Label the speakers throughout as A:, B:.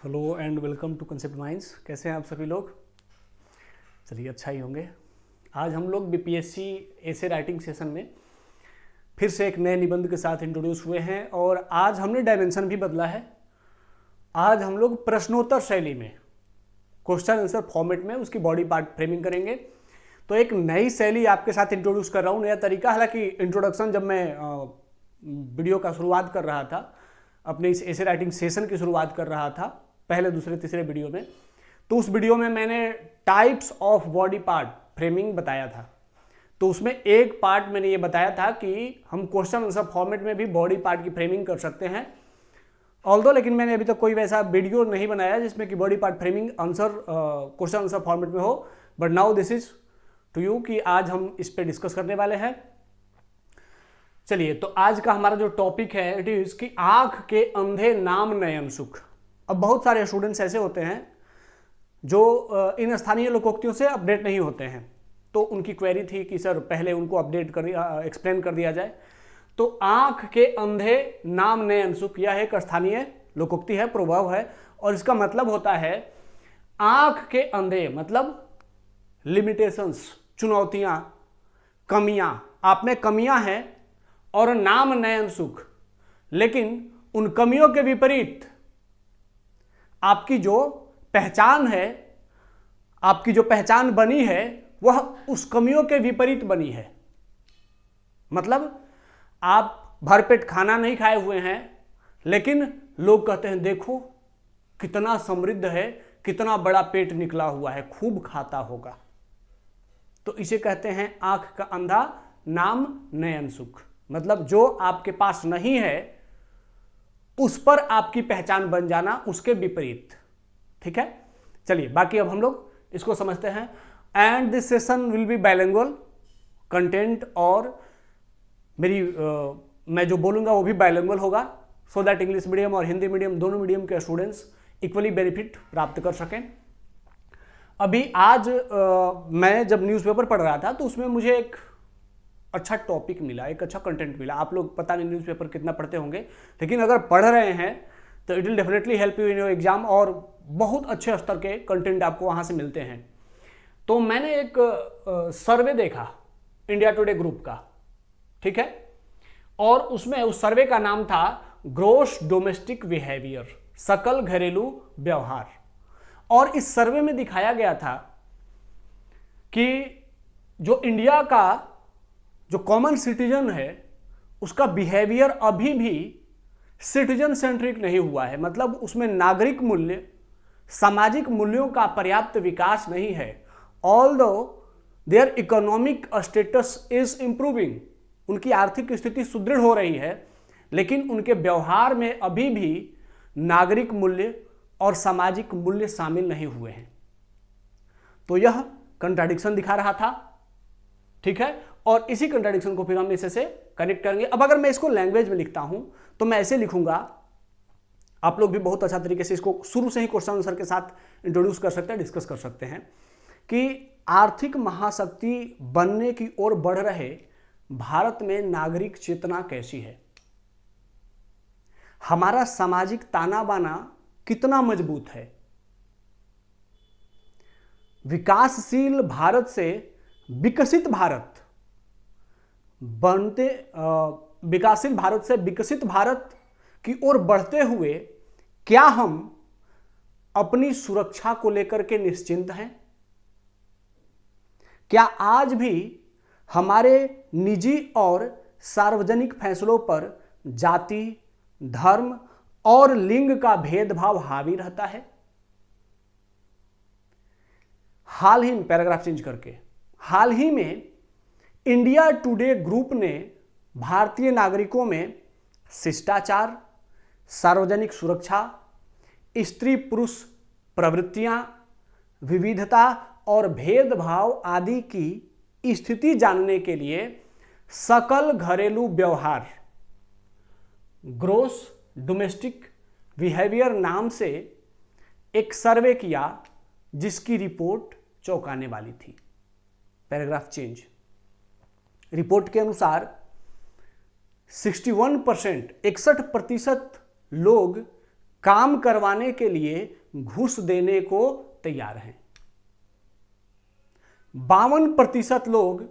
A: Hello and welcome to concept minds. कैसे हैं आप सभी लोग? चलिए, अच्छा ही होंगे। आज हम लोग बीपीएससी ऐसे राइटिंग सेशन में फिर से एक नए निबंध के साथ इंट्रोड्यूस हुए हैं और आज हमने डायमेंशन भी बदला है। आज हम लोग प्रश्नोत्तर शैली में, क्वेश्चन आंसर फॉर्मेट में उसकी बॉडी पार्ट फ्रेमिंग करेंगे। तो एक नई शैली आपके साथ इंट्रोड्यूस कर रहा हूँ, नया तरीका। हालांकि इंट्रोडक्शन जब मैं वीडियो का शुरुआत कर रहा था, अपने इस ऐसे राइटिंग सेशन की शुरुआत कर रहा था पहले दूसरे तीसरे वीडियो में, तो उस वीडियो में मैंने types of body part framing बताया था। तो उसमें एक पार्ट मैंने ये बताया था कि हम क्वेश्चन आंसर फॉर्मेट में भी बॉडी पार्ट की फ्रेमिंग कर सकते हैं। ऑल्दो लेकिन मैंने अभी तक कोई वैसा वीडियो नहीं बनाया जिसमें कि body part framing answer question answer format में हो। But now this is to you कि आज हम इस पे डिस्कस करने वाले हैं। चलिए, तो आज का हमारा जो टॉपिक है इट इज कि आंख के अंधे नाम नयन सुख। अब बहुत सारे स्टूडेंट्स ऐसे होते हैं जो इन स्थानीय लोकोक्तियों से अपडेट नहीं होते हैं, तो उनकी क्वेरी थी कि सर पहले उनको अपडेट कर एक्सप्लेन कर दिया जाए। तो आंख के अंधे नाम नयन सुख, यह एक स्थानीय लोकोक्ति है, प्रभाव है, और इसका मतलब होता है आंख के अंधे मतलब लिमिटेशंस, चुनौतियां, कमियां, आप में कमियां हैं, और नाम नयन सुख, लेकिन उन कमियों के विपरीत आपकी जो पहचान है, आपकी जो पहचान बनी है वह उस कमियों के विपरीत बनी है। मतलब आप भरपेट खाना नहीं खाए हुए हैं, लेकिन लोग कहते हैं देखो कितना समृद्ध है, कितना बड़ा पेट निकला हुआ है, खूब खाता होगा। तो इसे कहते हैं आंख का अंधा नाम नयन सुख। मतलब जो आपके पास नहीं है उस पर आपकी पहचान बन जाना, उसके विपरीत। ठीक है, चलिए बाकी अब हम लोग इसको समझते हैं। And this session will be bilingual content, और मेरी मैं जो बोलूंगा वो भी बाइलिंगुअल होगा, सो दैट इंग्लिश मीडियम और हिंदी मीडियम दोनों मीडियम के स्टूडेंट्स इक्वली बेनिफिट प्राप्त कर सकें। अभी आज मैं जब न्यूज़पेपर पढ़ रहा था तो उसमें मुझे एक अच्छा टॉपिक मिला, एक अच्छा कंटेंट मिला। आप लोग पता नहीं न्यूज़पेपर कितना पढ़ते होंगे, लेकिन अगर पढ़ रहे हैं तो it will definitely help you in your exam, और बहुत अच्छे स्तर के कंटेंट आपको वहाँ से मिलते हैं। तो मैंने एक सर्वे देखा इंडिया टुडे ग्रुप का, ठीक है, और उसमें उस सर्वे का नाम था ग्रॉस डोमेस्टिक बिहेवियर, सकल घरेलू व्यवहार। और इस सर्वे में दिखाया गया था कि जो इंडिया का जो कॉमन सिटीजन है उसका बिहेवियर अभी भी सिटीजन सेंट्रिक नहीं हुआ है। मतलब उसमें नागरिक मूल्य, सामाजिक मूल्यों का पर्याप्त विकास नहीं है। Although their economic status is improving, उनकी आर्थिक स्थिति सुदृढ़ हो रही है, लेकिन उनके व्यवहार में अभी भी नागरिक मूल्य और सामाजिक मूल्य शामिल नहीं हुए हैं। तो यह कंट्राडिक्शन दिखा रहा था, ठीक है, और इसी कंट्राडिक्शन को फिर हम इसे से कनेक्ट करेंगे। अब अगर मैं इसको लैंग्वेज में लिखता हूं तो मैं ऐसे लिखूंगा, आप लोग भी बहुत अच्छा तरीके से इसको शुरू से ही क्वेश्चन आंसर के साथ इंट्रोड्यूस कर सकते हैं, डिस्कस कर सकते हैं कि आर्थिक महाशक्ति बनने की ओर बढ़ रहे भारत में नागरिक चेतना कैसी है, हमारा सामाजिक ताना बाना कितना मजबूत है, विकासशील भारत से विकसित भारत बनते, विकासशील भारत से विकसित भारत की ओर बढ़ते हुए क्या हम अपनी सुरक्षा को लेकर के निश्चिंत हैं? क्या आज भी हमारे निजी और सार्वजनिक फैसलों पर जाति, धर्म और लिंग का भेदभाव हावी रहता है? हाल ही में, पैराग्राफ चेंज करके, हाल ही में इंडिया टुडे ग्रुप ने भारतीय नागरिकों में शिष्टाचार, सार्वजनिक सुरक्षा, स्त्री पुरुष प्रवृत्तियां, विविधता और भेदभाव आदि की स्थिति जानने के लिए सकल घरेलू व्यवहार, ग्रॉस डोमेस्टिक बिहेवियर नाम से एक सर्वे किया, जिसकी रिपोर्ट चौंकाने वाली थी। Paragraph change. रिपोर्ट के अनुसार 61% लोग काम करवाने के लिए घूस देने को तैयार हैं। 52% लोग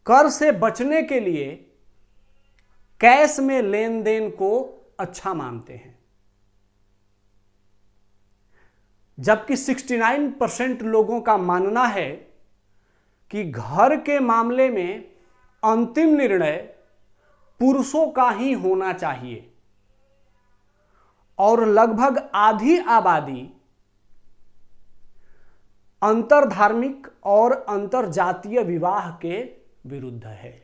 A: कर से बचने के लिए कैश में लेन देन को अच्छा मानते हैं, जबकि 69% लोगों का मानना है कि घर के मामले में अंतिम निर्णय पुरुषों का ही होना चाहिए और लगभग आधी आबादी अंतरधार्मिक और अंतरजातीय विवाह के विरुद्ध है।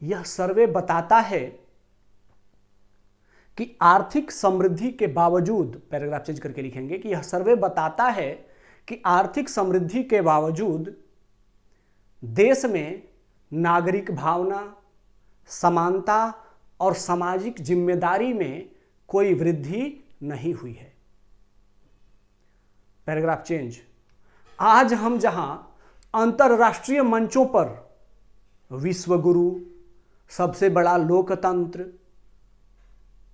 A: यह सर्वे बताता है कि आर्थिक समृद्धि के बावजूद, पैराग्राफ चेंज करके लिखेंगे कि यह सर्वे बताता है कि आर्थिक समृद्धि के बावजूद देश में नागरिक भावना, समानता और सामाजिक जिम्मेदारी में कोई वृद्धि नहीं हुई है। Paragraph change. आज हम जहां अंतरराष्ट्रीय मंचों पर विश्व गुरु, सबसे बड़ा लोकतंत्र,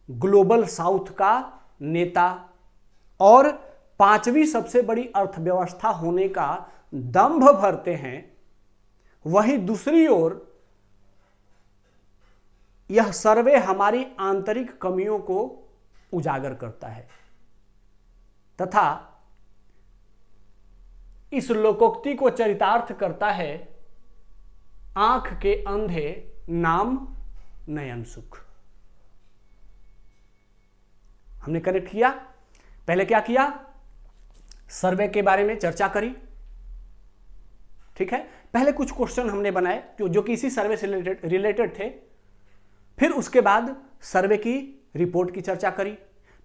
A: ग्लोबल साउथ का नेता और 5वीं सबसे बड़ी अर्थव्यवस्था होने का दंभ भरते हैं, वहीं दूसरी ओर यह सर्वे हमारी आंतरिक कमियों को उजागर करता है तथा इस लोकोक्ति को चरितार्थ करता है, आंख के अंधे नाम नयन सुख। हमने कनेक्ट किया। पहले क्या किया? सर्वे के बारे में चर्चा करी, ठीक है। पहले कुछ क्वेश्चन हमने बनाए जो कि इसी सर्वे से रिलेटेड थे। फिर उसके बाद सर्वे की रिपोर्ट की चर्चा करी।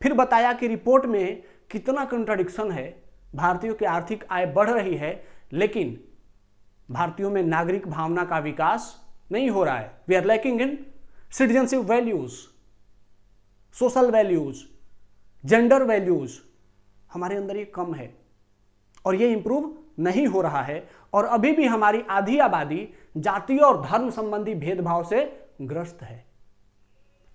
A: फिर बताया कि रिपोर्ट में कितना कंट्राडिक्शन है। भारतीयों की आर्थिक आय बढ़ रही है, लेकिन भारतीयों में नागरिक भावना का विकास नहीं हो रहा है। We are lacking in citizenship values, social values, gender values. हमारे अंदर ये कम है और ये इंप्रूव नहीं हो रहा है। और अभी भी हमारी आधी आबादी जातीय और धर्म संबंधी भेदभाव से ग्रस्त है।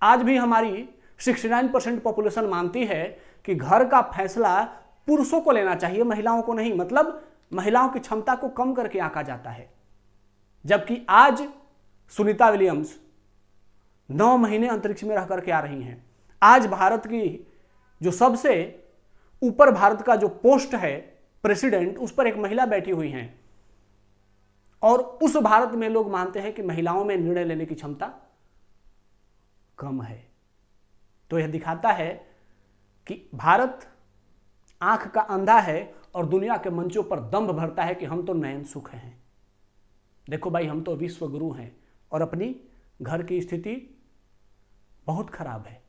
A: आज भी हमारी 69% पॉपुलेशन मानती है कि घर का फैसला पुरुषों को लेना चाहिए, महिलाओं को नहीं। मतलब महिलाओं की क्षमता को कम करके आंका जाता है। जबकि आज सुनीता विलियम्स 9 महीने अंतरिक्ष में रह करके आ रही हैं। आज भारत की जो सबसे ऊपर भारत का जो पोस्ट है प्रेसिडेंट, उस पर एक महिला बैठी हुई हैं। और उस भारत में लोग मानते हैं कि महिलाओं में निर्णय लेने की क्षमता कम है। तो यह दिखाता है कि भारत आंख का अंधा है और दुनिया के मंचों पर दंभ भरता है कि हम तो नयन सुख हैं। देखो भाई, हम तो विश्व गुरु हैं और अपनी घर की स्थिति बहुत खराब है।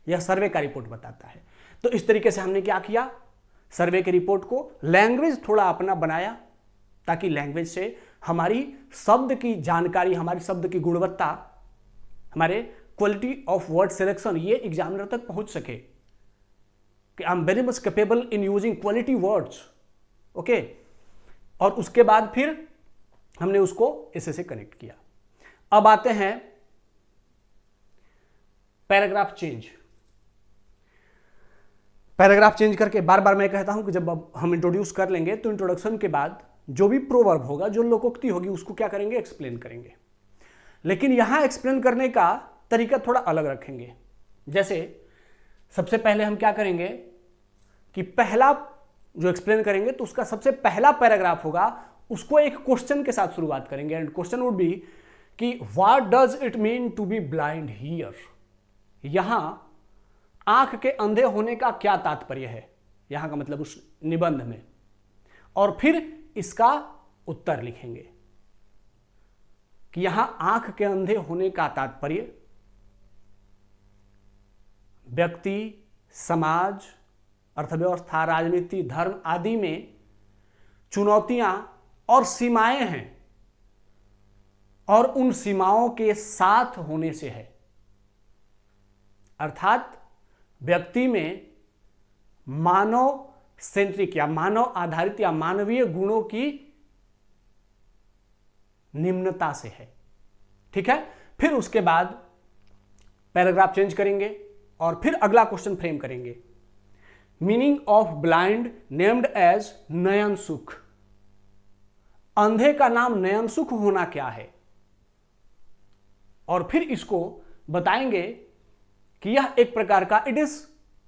A: यह सर्वे का रिपोर्ट बताता है। तो इस तरीके से हमने क्या किया, सर्वे की रिपोर्ट को लैंग्वेज थोड़ा अपना बनाया, ताकि लैंग्वेज से हमारी शब्द की जानकारी, हमारी शब्द की गुणवत्ता, हमारे क्वालिटी ऑफ वर्ड सिलेक्शन, ये एग्जामिनर तक पहुंच सके कि I am very much capable in using quality words. Okay. और उसके बाद फिर हमने उसको ऐसे से कनेक्ट किया। अब आते हैं पैराग्राफ चेंज। पैराग्राफ चेंज करके बार बार मैं कहता हूं कि जब हम इंट्रोड्यूस कर लेंगे तो इंट्रोडक्शन के बाद जो भी प्रोवर्ब होगा, जो लोकोक्ति होगी, उसको क्या करेंगे, एक्सप्लेन करेंगे। लेकिन यहां एक्सप्लेन करने का तरीका थोड़ा अलग रखेंगे। जैसे सबसे पहले हम क्या करेंगे कि पहला जो एक्सप्लेन करेंगे तो उसका सबसे पहला पैराग्राफ होगा, उसको एक क्वेश्चन के साथ शुरुआत करेंगे। एंड क्वेश्चन वुड बी कि what does it mean to be blind here. यहां आंख के अंधे होने का क्या तात्पर्य है, यहां का मतलब उस निबंध में। और फिर इसका उत्तर लिखेंगे कि यहां आंख के अंधे होने का तात्पर्य व्यक्ति, समाज, अर्थव्यवस्था, राजनीति, धर्म आदि में चुनौतियां और सीमाएं हैं और उन सीमाओं के साथ होने से है। अर्थात व्यक्ति में मानव सेंट्रिक या मानव आधारित या मानवीय गुणों की निम्नता से है। ठीक है। फिर उसके बाद पैराग्राफ चेंज करेंगे और फिर अगला क्वेश्चन फ्रेम करेंगे। Meaning of blind named as Nayan Sukh. अंधे का नाम नयन सुख होना क्या है, और फिर इसको बताएंगे कि यह एक प्रकार का इट इज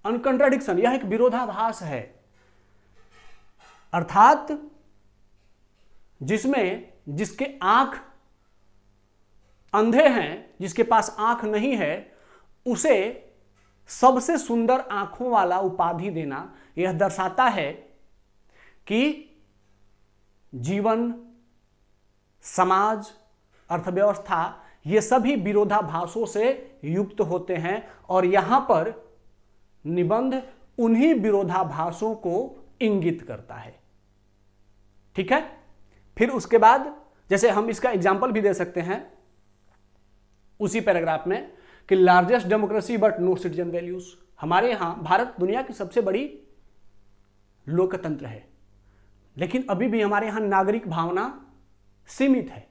A: अनकंट्राडिक्शन, यह एक विरोधाभास है। अर्थात जिसके आंख अंधे हैं, जिसके पास आंख नहीं है, उसे सबसे सुंदर आंखों वाला उपाधि देना यह दर्शाता है कि जीवन, समाज, अर्थव्यवस्था ये सभी विरोधाभासों से युक्त होते हैं, और यहां पर निबंध उन्हीं विरोधाभासों को इंगित करता है। ठीक है। फिर उसके बाद जैसे हम इसका एग्जाम्पल भी दे सकते हैं उसी पैराग्राफ में कि largest democracy but no citizen values. हमारे यहां भारत दुनिया की सबसे बड़ी लोकतंत्र है, लेकिन अभी भी हमारे यहां नागरिक भावना सीमित है।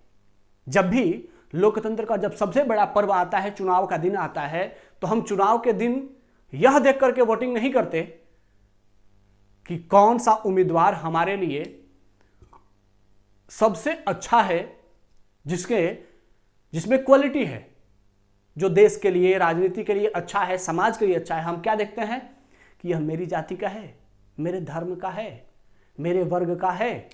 A: जब भी लोकतंत्र का जब सबसे बड़ा पर्व आता है, चुनाव का दिन आता है, तो हम चुनाव के दिन यह देख करके वोटिंग नहीं करते कि कौन सा उम्मीदवार हमारे लिए सबसे अच्छा है, जिसमें क्वालिटी है, जो देश के लिए, राजनीति के लिए अच्छा है, समाज के लिए अच्छा है। हम क्या देखते हैं कि यह मेरी जाति का है, मेरे धर्म का है, मेरे वर्ग का है।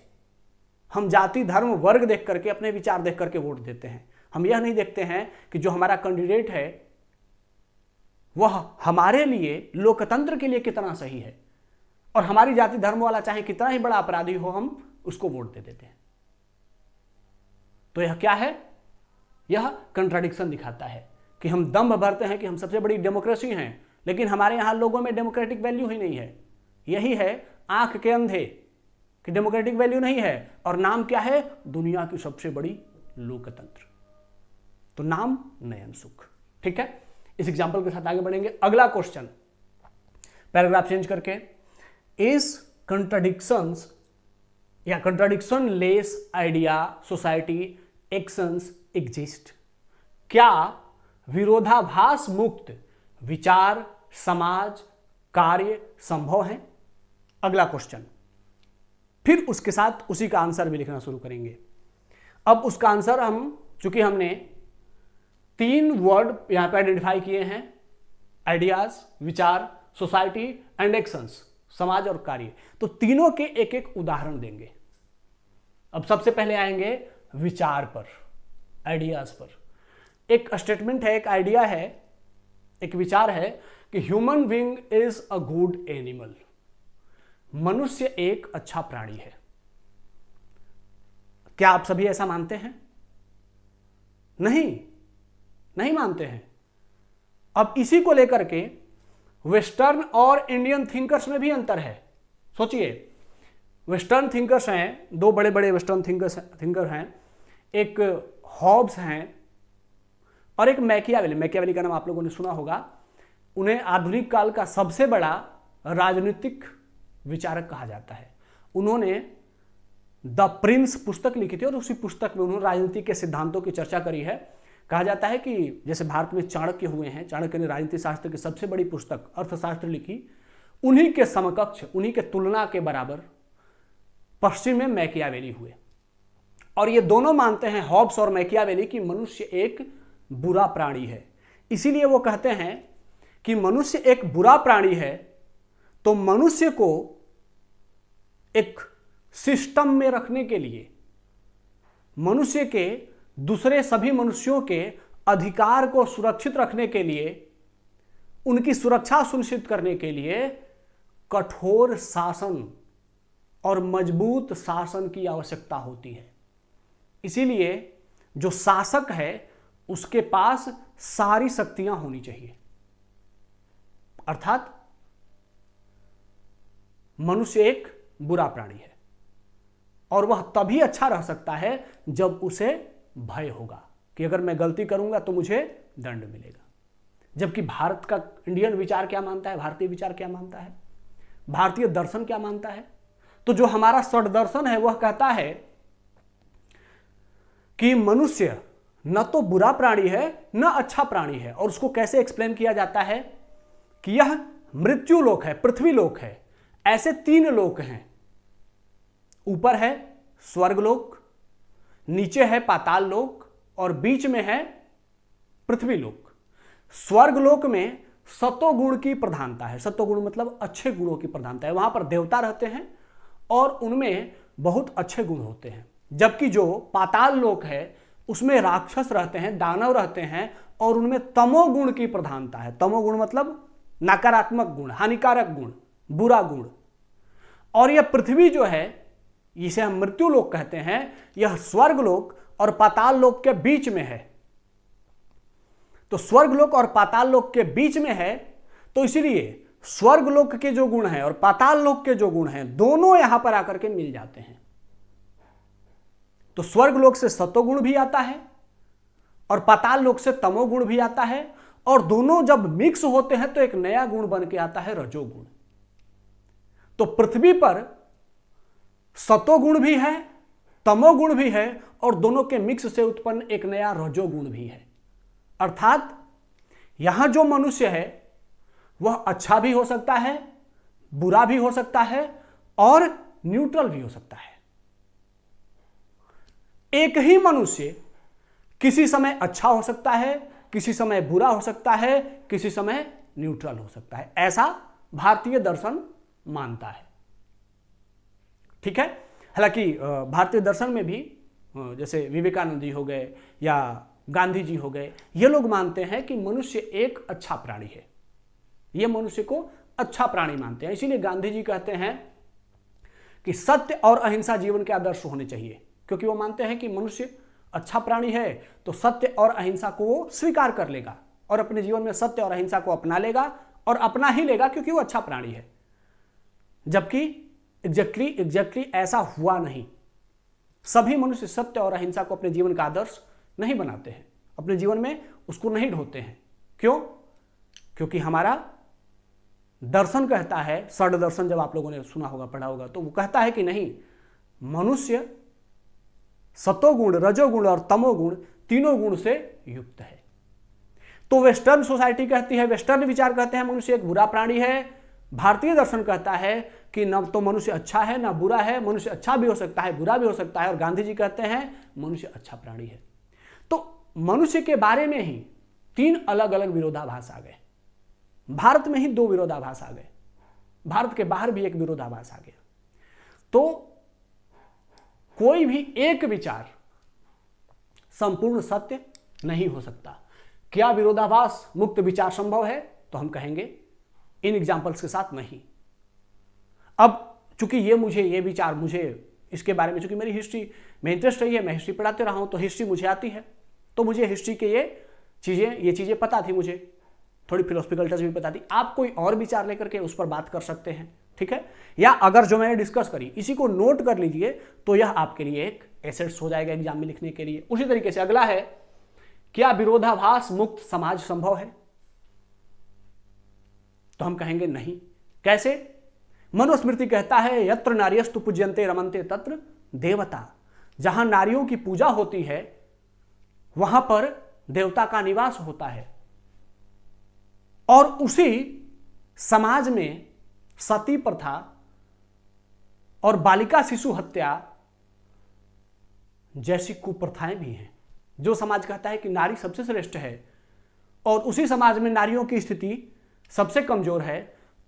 A: हम जाति, धर्म, वर्ग देख करके, अपने विचार देख करके वोट देते हैं। हम यह नहीं देखते हैं कि जो हमारा कैंडिडेट है वह हमारे लिए, लोकतंत्र के लिए कितना सही है, और हमारी जाति धर्म वाला चाहे कितना ही बड़ा अपराधी हो, हम उसको वोट दे देते हैं। तो यह क्या है? यह कंट्राडिक्शन दिखाता है कि हम दंभ भरते हैं कि हम सबसे बड़ी डेमोक्रेसी हैं, लेकिन हमारे यहां लोगों में डेमोक्रेटिक वैल्यू ही नहीं है। यही है आंख के अंधे कि डेमोक्रेटिक वैल्यू नहीं है, और नाम क्या है? दुनिया की सबसे बड़ी लोकतंत्र। तो नाम नयन सुख। ठीक है, इस एग्जाम्पल के साथ आगे बढ़ेंगे। अगला क्वेश्चन, पैराग्राफ चेंज करके, इज कंट्राडिक्शंस या contradiction less idea society actions exist. क्या विरोधाभास मुक्त विचार, समाज, कार्य संभव है? अगला क्वेश्चन, फिर उसके साथ उसी का आंसर भी लिखना शुरू करेंगे। अब उसका आंसर चूंकि हमने 3 वर्ड यहां पर आइडेंटिफाई किए हैं, आइडियाज, विचार, सोसाइटी एंड एक्शंस, समाज और कार्य, तो तीनों के एक एक उदाहरण देंगे। अब सबसे पहले आएंगे विचार पर, आइडियाज पर। एक स्टेटमेंट है, एक आइडिया है, एक विचार है कि human being is a good animal. मनुष्य एक अच्छा प्राणी है। क्या आप सभी ऐसा मानते हैं? नहीं मानते हैं। अब इसी को लेकर के वेस्टर्न और इंडियन थिंकर्स में भी अंतर है। सोचिए, वेस्टर्न थिंकर्स हैं, 2 बड़े बड़े वेस्टर्न थिंकर हैं, एक हॉब्स हैं और एक मैकियावेली। मैकियावेली का नाम आप लोगों ने सुना होगा। उन्हें आधुनिक काल का सबसे बड़ा राजनीतिक विचारक कहा जाता है। उन्होंने द प्रिंस पुस्तक लिखी थी और उसी पुस्तक में उन्होंने राजनीति के सिद्धांतों की चर्चा करी है। कहा जाता है कि जैसे भारत में चाणक्य हुए हैं, चाणक्य ने राजनीति शास्त्र की सबसे बड़ी पुस्तक अर्थशास्त्र लिखी, उन्हीं के समकक्ष, उन्हीं के तुलना के बराबर पश्चिम में मैकियावेली हुए। और ये दोनों मानते हैं, हॉब्स और मैकियावेली, कि मनुष्य एक बुरा प्राणी है। इसीलिए वो कहते हैं कि मनुष्य एक बुरा प्राणी है, तो मनुष्य को एक सिस्टम में रखने के लिए, मनुष्य के दूसरे सभी मनुष्यों के अधिकार को सुरक्षित रखने के लिए, उनकी सुरक्षा सुनिश्चित करने के लिए कठोर शासन और मजबूत शासन की आवश्यकता होती है। इसीलिए जो शासक है उसके पास सारी शक्तियां होनी चाहिए। अर्थात मनुष्य एक बुरा प्राणी है और वह तभी अच्छा रह सकता है जब उसे भय होगा कि अगर मैं गलती करूंगा तो मुझे दंड मिलेगा। जबकि भारत का इंडियन विचार क्या मानता है, भारतीय विचार क्या मानता है, भारतीय दर्शन क्या मानता है? तो जो हमारा षड दर्शन है वह कहता है कि मनुष्य न तो बुरा प्राणी है न अच्छा प्राणी है। और उसको कैसे एक्सप्लेन किया जाता है कि यह मृत्यु लोक है, पृथ्वी लोक है। ऐसे 3 लोक हैं, ऊपर है स्वर्ग लोक, नीचे है पाताल लोक और बीच में है पृथ्वी लोक। स्वर्ग लोक में सतोगुण की प्रधानता है। सतोगुण मतलब अच्छे गुणों की प्रधानता है। वहां पर देवता रहते हैं और उनमें बहुत अच्छे गुण होते हैं। जबकि जो पाताल लोक है उसमें राक्षस रहते हैं, दानव रहते हैं और उनमें तमोगुण की प्रधानता है। तमोगुण मतलब नकारात्मक गुण, हानिकारक गुण, बुरा गुण। और यह पृथ्वी जो है, इसे हम मृत्यु लोक कहते हैं, यह स्वर्ग लोक और पाताल लोक के बीच में है। तो स्वर्ग लोक और पाताल लोक के बीच में है, तो इसीलिए स्वर्ग लोक के जो गुण हैं और पाताल लोक के जो गुण हैं दोनों यहां पर आकर के मिल जाते हैं। तो स्वर्ग लोक से सतोगुण भी आता है और पाताल लोक से तमोगुण भी आता है, और दोनों जब मिक्स होते हैं तो एक नया गुण बन के आता है, रजोगुण। तो पृथ्वी पर सतोगुण भी है, तमोगुण भी है और दोनों के मिक्स से उत्पन्न एक नया रजोगुण भी है। अर्थात यहां जो मनुष्य है वह अच्छा भी हो सकता है, बुरा भी हो सकता है और न्यूट्रल भी हो सकता है। एक ही मनुष्य किसी समय अच्छा हो सकता है, किसी समय बुरा हो सकता है, किसी समय न्यूट्रल हो सकता है, ऐसा भारतीय दर्शन मानता है। ठीक है। हालांकि भारतीय दर्शन में भी जैसे विवेकानंद जी हो गए या गांधी जी हो गए, ये लोग मानते हैं कि मनुष्य एक अच्छा प्राणी है। ये मनुष्य को अच्छा प्राणी मानते हैं। इसीलिए गांधी जी कहते हैं कि सत्य और अहिंसा जीवन के आदर्श होने चाहिए, क्योंकि वो मानते हैं कि मनुष्य अच्छा प्राणी है तो सत्य और अहिंसा को वो स्वीकार कर लेगा और अपने जीवन में सत्य और अहिंसा को अपना लेगा और अपना ही लेगा, क्योंकि वो अच्छा प्राणी है। जबकि एग्जैक्टली ऐसा हुआ नहीं। सभी मनुष्य सत्य और अहिंसा को अपने जीवन का आदर्श नहीं बनाते हैं, अपने जीवन में उसको नहीं ढोते हैं। क्यों? क्योंकि हमारा दर्शन कहता है, षड दर्शन जब आप लोगों ने सुना होगा, पढ़ा होगा, तो वो कहता है कि नहीं, मनुष्य सतोगुण, रजोगुण और तमोगुण तीनों गुण से युक्त है। तो वेस्टर्न सोसाइटी कहती है, वेस्टर्न विचार कहते हैं मनुष्य एक बुरा प्राणी है। भारतीय दर्शन कहता है कि न तो मनुष्य अच्छा है न बुरा है, मनुष्य अच्छा भी हो सकता है, बुरा भी हो सकता है। और गांधी जी कहते हैं मनुष्य अच्छा प्राणी है। तो मनुष्य के बारे में ही 3 अलग अलग विरोधाभास आ गए। भारत में ही 2 विरोधाभास आ गए, भारत के बाहर भी एक विरोधाभास आ गया। तो कोई भी एक विचार संपूर्ण सत्य नहीं हो सकता। क्या विरोधाभास मुक्त विचार संभव है? तो हम कहेंगे इन एग्जाम्पल्स के साथ नहीं। अब चूंकि ये विचार मुझे इसके बारे में, चूंकि मेरी हिस्ट्री में इंटरेस्ट रही है, मैं हिस्ट्री पढ़ाते रहा हूं, तो हिस्ट्री मुझे आती है, तो मुझे हिस्ट्री के ये चीजें पता थी, मुझे थोड़ी फिलोसफिकल टच भी पता थी। आप कोई और विचार लेकर के उस पर बात कर सकते हैं, ठीक है। या अगर जो मैंने डिस्कस करी इसी को नोट कर लीजिए, तो यह आपके लिए एक एसेट्स हो जाएगा एग्जाम में लिखने के लिए। उसी तरीके से अगला है, क्या विरोधाभास मुक्त समाज संभव है? तो हम कहेंगे नहीं। कैसे? मनुस्मृति कहता है, यत्र नार्यस्तु पूज्यन्ते रमन्ते तत्र देवता। जहां नारियों की पूजा होती है वहां पर देवता का निवास होता है। और उसी समाज में सती प्रथा और बालिका शिशु हत्या जैसी कुप्रथाएं भी हैं। जो समाज कहता है कि नारी सबसे श्रेष्ठ है और उसी समाज में नारियों की स्थिति सबसे कमजोर है,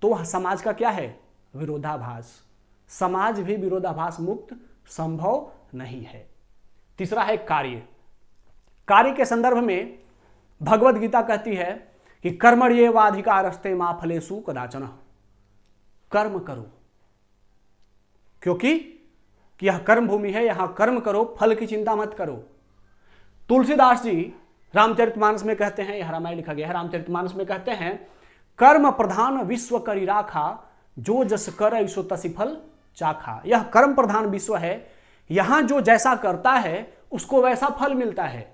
A: तो वह समाज का क्या है? विरोधाभास। समाज भी विरोधाभास मुक्त संभव नहीं है। तीसरा है कार्य। कार्य के संदर्भ में भगवद गीता कहती है कि कर्मण्येवाधिकारस्ते मा फलेषु कदाचन। कर्म करो, क्योंकि यह कर्म भूमि है, यहां कर्म करो, फल की चिंता मत करो। तुलसीदास जी रामचरितमानस में कहते हैं, यह रामायण लिखा गया है, रामचरितमानस में कहते हैं, कर्म प्रधान विश्व करी राखा, जो जस कर ऐसो तसी फल चाखा। यह कर्म प्रधान विश्व है, यहां जो जैसा करता है उसको वैसा फल मिलता है।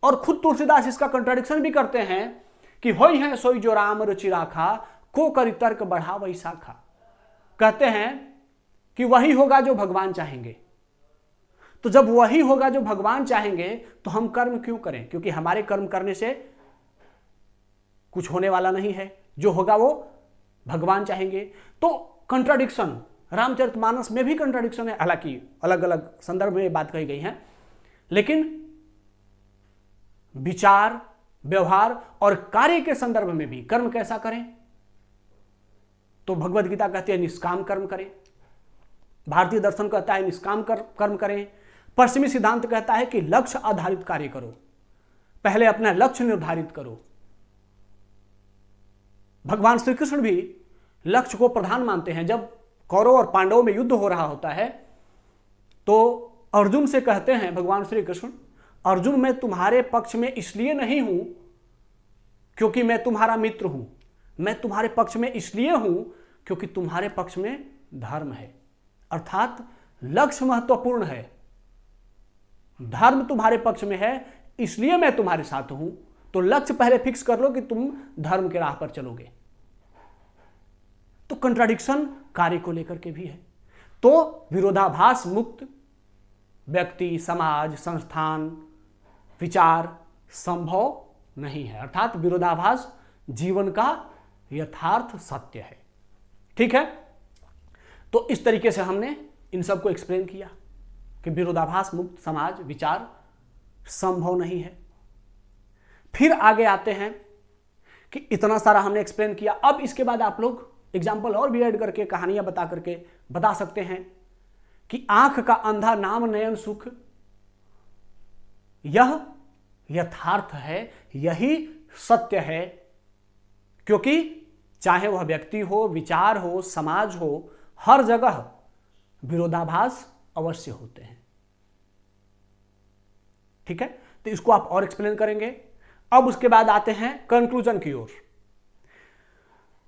A: और खुद तुलसीदास इसका कंट्राडिक्शन भी करते हैं कि होई है सोई जो राम रुचि राखा, को करी तर्क बढ़ा वही शाखा। कहते हैं कि वही होगा जो भगवान चाहेंगे। तो जब वही होगा जो भगवान चाहेंगे तो हम कर्म क्यों करें, क्योंकि हमारे कर्म करने से कुछ होने वाला नहीं है, जो होगा वो भगवान चाहेंगे। तो कंट्राडिक्शन, रामचरितमानस में भी कंट्राडिक्शन है, हालांकि अलग अलग संदर्भ में बात कही गई है, लेकिन विचार, व्यवहार और कार्य के संदर्भ में भी कर्म कैसा करें, तो भगवद गीता कहती है निष्काम कर्म करें, भारतीय दर्शन कहता है निष्काम कर्म करें, पश्चिमी सिद्धांत कहता है कि लक्ष्य आधारित कार्य करो, पहले अपना लक्ष्य निर्धारित करो। भगवान श्री कृष्ण भी लक्ष्य को प्रधान मानते हैं। जब कौरव और पांडवों में युद्ध हो रहा होता है तो अर्जुन से कहते हैं भगवान श्री कृष्ण, अर्जुन मैं तुम्हारे पक्ष में इसलिए नहीं हूं क्योंकि मैं तुम्हारा मित्र हूं, मैं तुम्हारे पक्ष में इसलिए हूं क्योंकि तुम्हारे पक्ष में धर्म है। अर्थात लक्ष्य महत्वपूर्ण है, धर्म तुम्हारे पक्ष में है, इसलिए मैं तुम्हारे साथ हूं। तो लक्ष्य पहले फिक्स कर लो कि तुम धर्म के राह पर चलोगे। तो कंट्राडिक्शन कार्य को लेकर के भी है। तो विरोधाभास मुक्त व्यक्ति, समाज, संस्थान, विचार संभव नहीं है। अर्थात विरोधाभास जीवन का यथार्थ सत्य है। ठीक है, तो इस तरीके से हमने इन सबको एक्सप्लेन किया कि विरोधाभास मुक्त समाज, विचार संभव नहीं है। फिर आगे आते हैं कि इतना सारा हमने एक्सप्लेन किया, अब इसके बाद आप लोग एग्जाम्पल और भी ऐड करके, कहानियां बता करके बता सकते हैं कि आंख का अंधा नाम नयन सुख, यह यथार्थ है, यही सत्य है। क्योंकि चाहे वह व्यक्ति हो, विचार हो, समाज हो, हर जगह विरोधाभास अवश्य होते हैं। ठीक है, तो इसको आप और एक्सप्लेन करेंगे। अब उसके बाद आते हैं कंक्लूजन की ओर।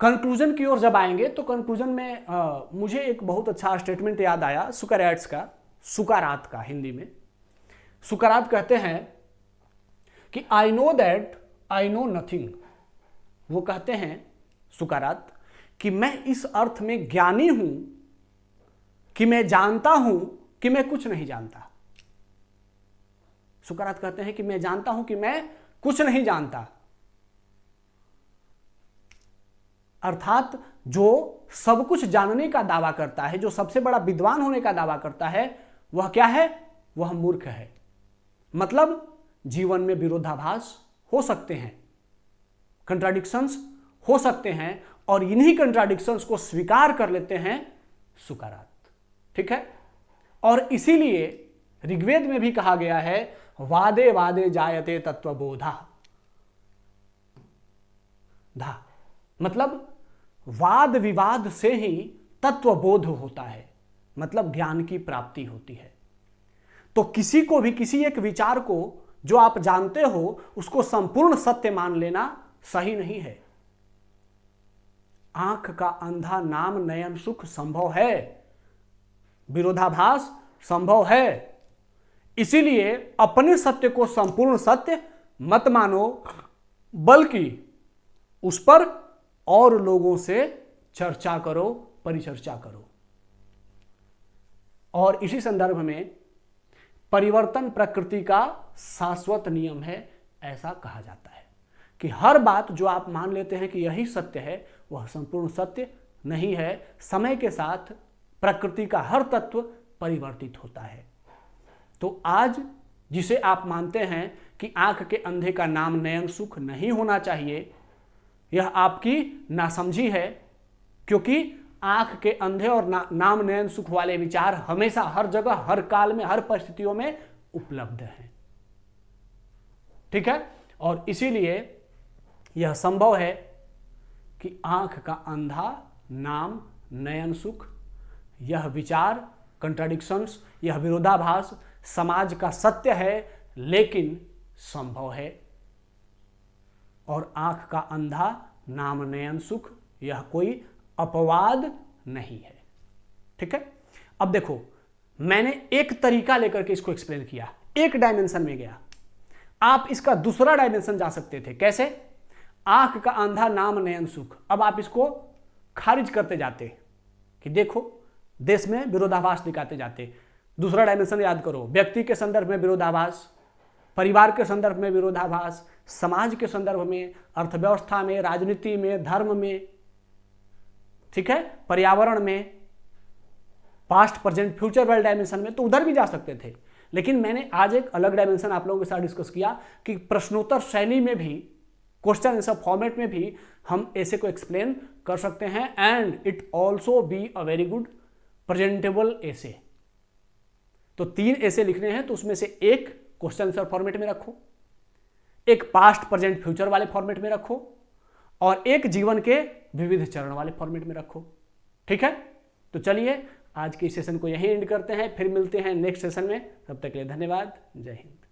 A: कंक्लूजन की ओर जब आएंगे तो कंक्लूजन में मुझे एक बहुत अच्छा स्टेटमेंट याद आया सुकराट्स का, सुकारात का हिंदी में। सुकरात कहते हैं कि I know that I know nothing. वो कहते हैं सुकरात कि मैं इस अर्थ में ज्ञानी हूं कि मैं जानता हूं कि मैं कुछ नहीं जानता। सुकरात कहते हैं कि मैं जानता हूं कि मैं कुछ नहीं जानता। अर्थात जो सब कुछ जानने का दावा करता है, जो सबसे बड़ा विद्वान होने का दावा करता है, वह क्या है? वह मूर्ख है। मतलब जीवन में विरोधाभास हो सकते हैं, कंट्राडिक्शंस हो सकते हैं, और इन्हीं कंट्राडिक्शंस को स्वीकार कर लेते हैं सुकरात। ठीक है, और इसीलिए ऋग्वेद में भी कहा गया है वादे वादे जायते तत्वबोधा। मतलब वाद विवाद से ही तत्वबोध होता है, मतलब ज्ञान की प्राप्ति होती है। तो किसी को भी, किसी एक विचार को जो आप जानते हो उसको संपूर्ण सत्य मान लेना सही नहीं है। आंख का अंधा नाम नयन सुख संभव है, विरोधाभास संभव है। इसीलिए अपने सत्य को संपूर्ण सत्य मत मानो, बल्कि उस पर और लोगों से चर्चा करो, परिचर्चा करो। और इसी संदर्भ में परिवर्तन प्रकृति का शाश्वत नियम है, ऐसा कहा जाता है कि हर बात जो आप मान लेते हैं कि यही सत्य है, वह संपूर्ण सत्य नहीं है। समय के साथ प्रकृति का हर तत्व परिवर्तित होता है। तो आज जिसे आप मानते हैं कि आंख के अंधे का नाम नयन सुख नहीं होना चाहिए, यह आपकी नासमझी है, क्योंकि आंख के अंधे और नाम नयन सुख वाले विचार हमेशा, हर जगह, हर काल में, हर परिस्थितियों में उपलब्ध हैं। ठीक है, और इसीलिए यह संभव है कि आंख का अंधा नाम नयन सुख, यह विचार, कंट्राडिक्शंस, यह विरोधाभास समाज का सत्य है, लेकिन संभव है। और आंख का अंधा नाम नयन सुख, यह कोई अपवाद नहीं है। ठीक है, अब देखो, मैंने एक तरीका लेकर के इसको एक्सप्लेन किया, एक डायमेंशन में गया। आप इसका दूसरा डायमेंशन जा सकते थे। कैसे? आंख का अंधा नाम नयन सुख। अब आप इसको खारिज करते जाते कि देखो, देश में विरोधाभास दिखाते जाते, दूसरा डायमेंशन याद करो, व्यक्ति के संदर्भ में विरोधाभास, परिवार के संदर्भ में विरोधाभास, समाज के संदर्भ में, अर्थव्यवस्था में, राजनीति में, धर्म में, ठीक है, पर्यावरण में, पास्ट प्रेजेंट फ्यूचर वाले डायमेंशन में, तो उधर भी जा सकते थे। लेकिन मैंने आज एक अलग डायमेंशन आप लोगों के साथ डिस्कस किया कि प्रश्नोत्तर शैली में भी, क्वेश्चन आंसर फॉर्मेट में भी हम ऐसे को एक्सप्लेन कर सकते हैं, and it also be a very good presentable ऐसे। तो 3 ऐसे लिखने हैं, तो उसमें से एक क्वेश्चन आंसर फॉर्मेट में रखो, एक पास्ट प्रेजेंट फ्यूचर वाले फॉर्मेट में रखो, और एक जीवन के विविध चरण वाले फॉर्मेट में रखो। ठीक है, तो चलिए आज के सेशन को यहीं एंड करते हैं, फिर मिलते हैं नेक्स्ट सेशन में। तब तक के लिए धन्यवाद, जय हिंद।